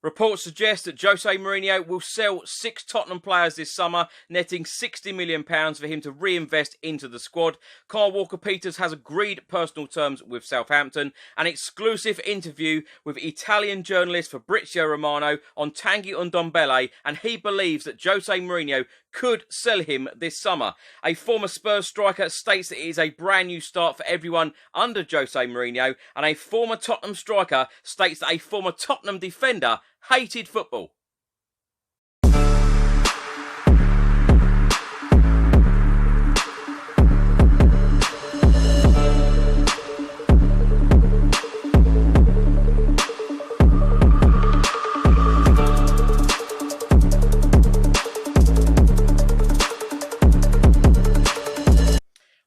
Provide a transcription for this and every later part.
Reports suggest that Jose Mourinho will sell 6 Tottenham players this summer, netting £60 million for him to reinvest into the squad. Kyle Walker-Peters has agreed personal terms with Southampton. An exclusive interview with Italian journalist Fabrizio Romano on Tanguy Ndombele, and he believes that Jose Mourinho could sell him this summer. A former Spurs striker states that it is a brand new start for everyone under Jose Mourinho, and a former Tottenham striker states that a former Tottenham defender hated football.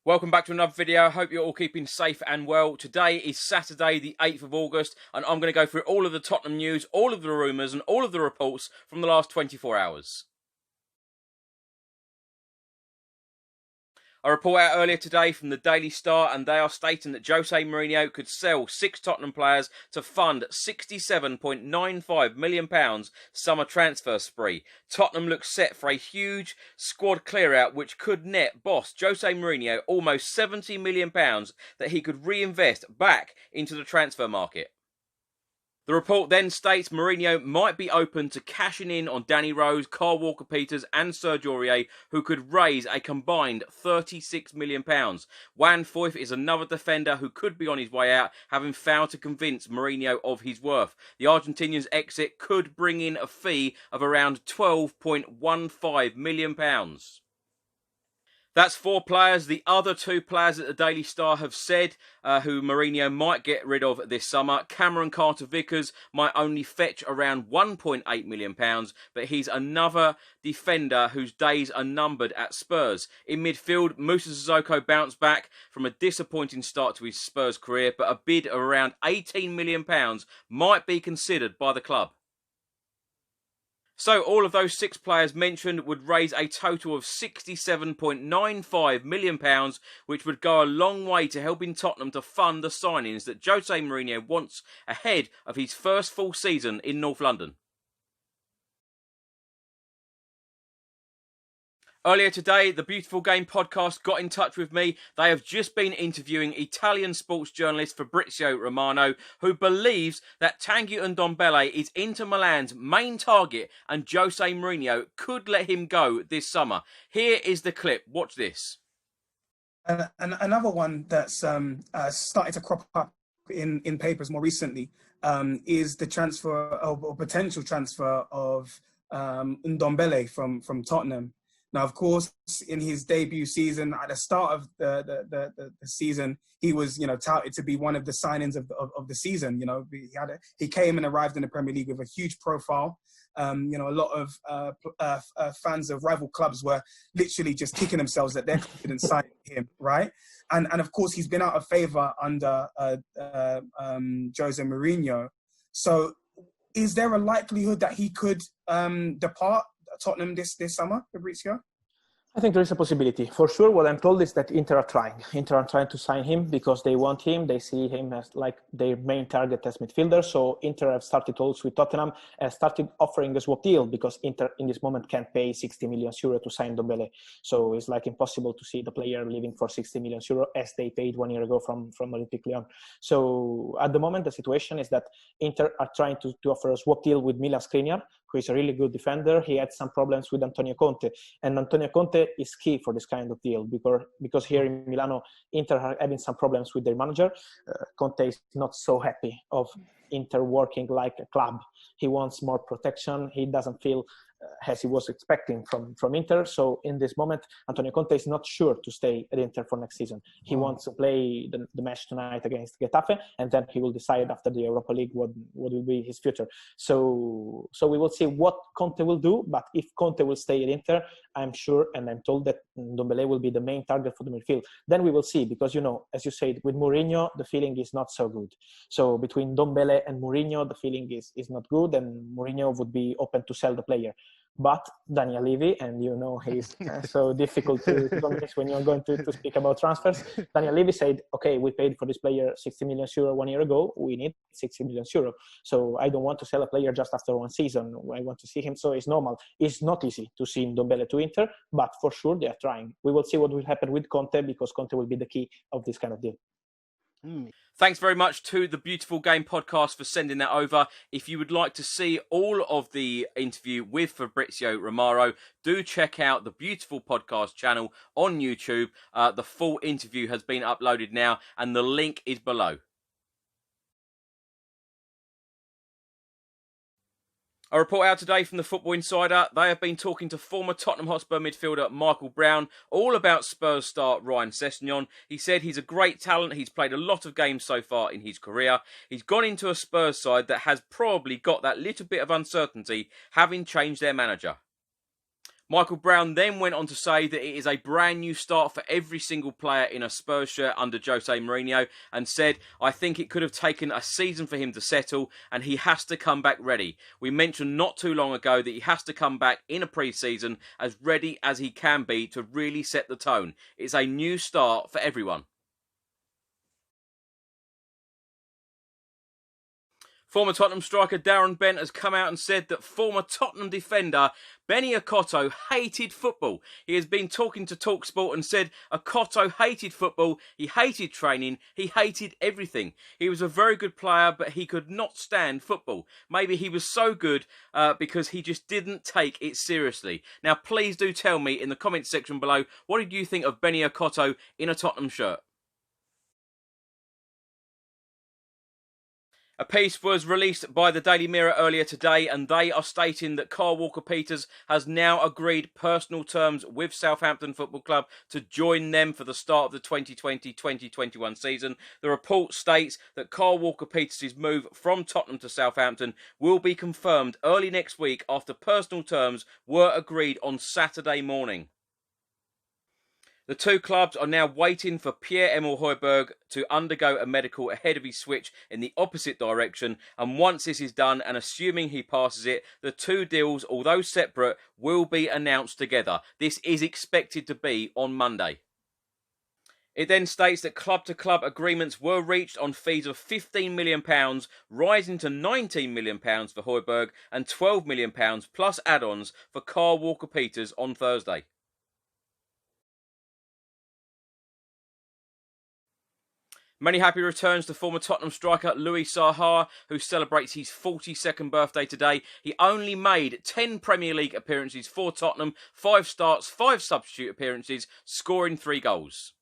Welcome back to another video. I hope you're all keeping safe and well. Today is Saturday, the 8th of August, and I'm going to go through all of the Tottenham news, all of the rumours, and all of the reports from the last 24 hours. A report out earlier today from the Daily Star, and they are stating that Jose Mourinho could sell 6 Tottenham players to fund £67.95 million summer transfer spree. Tottenham looks set for a huge squad clear-out which could net boss Jose Mourinho almost £70 million that he could reinvest back into the transfer market. The report then states Mourinho might be open to cashing in on Danny Rose, Kyle Walker-Peters and Serge Aurier, who could raise a combined £36 million. Juan Foyth is another defender who could be on his way out, having failed to convince Mourinho of his worth. The Argentinian's exit could bring in a fee of around £12.15 million. That's 4 players. The other 2 players that the Daily Star have said who Mourinho might get rid of this summer. Cameron Carter-Vickers might only fetch around £1.8 million, but he's another defender whose days are numbered at Spurs. In midfield, Moussa Sissoko bounced back from a disappointing start to his Spurs career, but a bid of around £18 million might be considered by the club. So all of those 6 players mentioned would raise a total of £67.95 million, which would go a long way to helping Tottenham to fund the signings that Jose Mourinho wants ahead of his first full season in North London. Earlier today, the Beautiful Game podcast got in touch with me. They have just been interviewing Italian sports journalist Fabrizio Romano, who believes that Tanguy Ndombele is Inter Milan's main target and Jose Mourinho could let him go this summer. Here is the clip. Watch this. And another one that's started to crop up in papers more recently is the transfer or potential transfer of Ndombele from Tottenham. Now, of course, in his debut season, at the start of the season, he was, touted to be one of the signings of the season. He came and arrived in the Premier League with a huge profile. A lot of fans of rival clubs were literally just kicking themselves that they're confident signing him, right? And of course, he's been out of favour under Jose Mourinho. So, is there a likelihood that he could depart Tottenham this summer, Fabrizio? I think there is a possibility. For sure, what I'm told is that Inter are trying. Inter are trying to sign him because they want him. They see him as like their main target as midfielder. So Inter have started talks with Tottenham and started offering a swap deal because Inter in this moment can't pay 60 million euro to sign Ndombele. So it's like impossible to see the player leaving for 60 million euro as they paid 1 year ago from Olympique Lyon. So at the moment, the situation is that Inter are trying to offer a swap deal with Milan Skriniar, who is a really good defender. He had some problems with Antonio Conte, and Antonio Conte is key for this kind of deal because here in Milano, Inter are having some problems with their manager. Conte is not so happy of Inter working like a club. He wants more protection. He doesn't feel as he was expecting from Inter. So in this moment, Antonio Conte is not sure to stay at Inter for next season. He wants to play the match tonight against Getafe, and then he will decide after the Europa League what will be his future. So we will see what Conte will do. But if Conte will stay at Inter, I'm sure, and I'm told that Ndombele will be the main target for the midfield. Then we will see, because, as you said, with Mourinho, the feeling is not so good. So between Ndombele and Mourinho, the feeling is not good, and Mourinho would be open to sell the player. But Daniel Levy, and you know he's so difficult to convince when you're going to speak about transfers. Daniel Levy said, okay, we paid for this player 60 million euro 1 year ago. We need 60 million euro. So I don't want to sell a player just after one season. I want to see him. So it's normal. It's not easy to see Ndombele to Inter, but for sure they are trying. We will see what will happen with Conte, because Conte will be the key of this kind of deal. Thanks very much to the Beautiful Game podcast for sending that over. If you would like to see all of the interview with Fabrizio Romano, do check out the Beautiful Podcast channel on YouTube. The full interview has been uploaded now, and the link is below. A report out today from the Football Insider. They have been talking to former Tottenham Hotspur midfielder Michael Brown all about Spurs star Ryan Sessegnon. He said he's a great talent. He's played a lot of games so far in his career. He's gone into a Spurs side that has probably got that little bit of uncertainty, having changed their manager. Michael Brown then went on to say that it is a brand new start for every single player in a Spurs shirt under Jose Mourinho, and said, I think it could have taken a season for him to settle, and he has to come back ready. We mentioned not too long ago that he has to come back in a pre-season as ready as he can be to really set the tone. It's a new start for everyone. Former Tottenham striker Darren Bent has come out and said that former Tottenham defender Benny Akotto hated football. He has been talking to TalkSport and said Akotto hated football, he hated training, he hated everything. He was a very good player, but he could not stand football. Maybe he was so good because he just didn't take it seriously. Now, please do tell me in the comments section below, what did you think of Benny Akotto in a Tottenham shirt? A piece was released by the Daily Mirror earlier today, and they are stating that Kyle Walker-Peters has now agreed personal terms with Southampton Football Club to join them for the start of the 2020-2021 season. The report states that Kyle Walker-Peters' move from Tottenham to Southampton will be confirmed early next week after personal terms were agreed on Saturday morning. The two clubs are now waiting for Pierre-Emile Højbjerg to undergo a medical ahead of his switch in the opposite direction, and once this is done, and assuming he passes it, the two deals, although separate, will be announced together. This is expected to be on Monday. It then states that club-to-club agreements were reached on fees of £15 million, rising to £19 million for Højbjerg and £12 million plus add-ons for Kyle Walker-Peters on Thursday. Many happy returns to former Tottenham striker Louis Saha, who celebrates his 42nd birthday today. He only made 10 Premier League appearances for Tottenham, 5 starts, 5 substitute appearances, scoring 3 goals.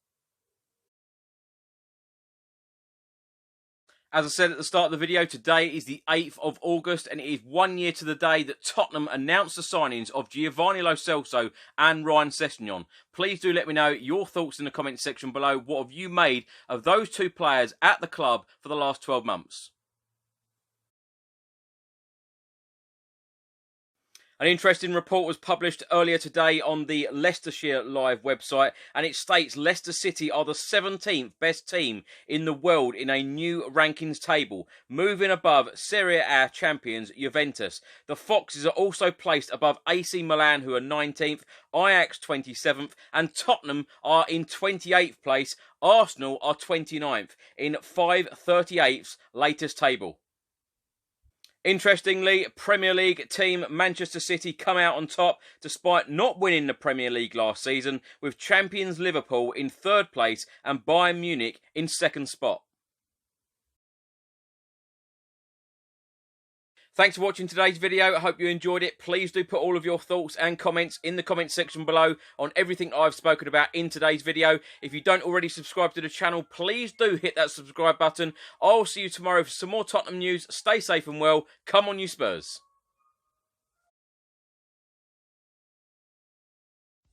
As I said at the start of the video, today is the 8th of August, and it is 1 year to the day that Tottenham announced the signings of Giovanni Lo Celso and Ryan Sessegnon. Please do let me know your thoughts in the comments section below. What have you made of those two players at the club for the last 12 months? An interesting report was published earlier today on the Leicestershire Live website, and it states Leicester City are the 17th best team in the world in a new rankings table, moving above Serie A champions Juventus. The Foxes are also placed above AC Milan, who are 19th, Ajax 27th, and Tottenham are in 28th place. Arsenal are 29th in 538's latest table. Interestingly, Premier League team Manchester City come out on top despite not winning the Premier League last season, with champions Liverpool in 3rd place and Bayern Munich in 2nd spot. Thanks for watching today's video. I hope you enjoyed it. Please do put all of your thoughts and comments in the comments section below on everything I've spoken about in today's video. If you don't already subscribe to the channel, please do hit that subscribe button. I'll see you tomorrow for some more Tottenham news. Stay safe and well. Come on, you Spurs.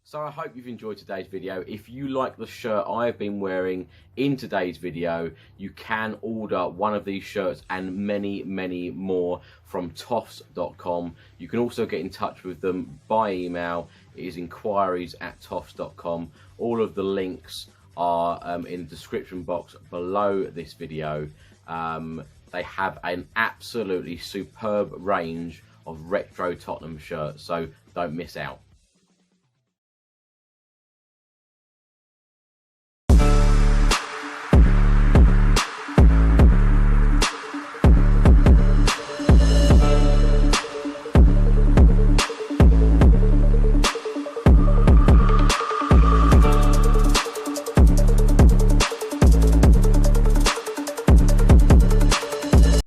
So I hope you've enjoyed today's video. If you like the shirt I've been wearing in today's video, you can order one of these shirts and many, many more from toffs.com. You can also get in touch with them by email. It is enquiries@toffs.com. All of the links are in the description box below this video. They have an absolutely superb range of retro Tottenham shirts, so don't miss out.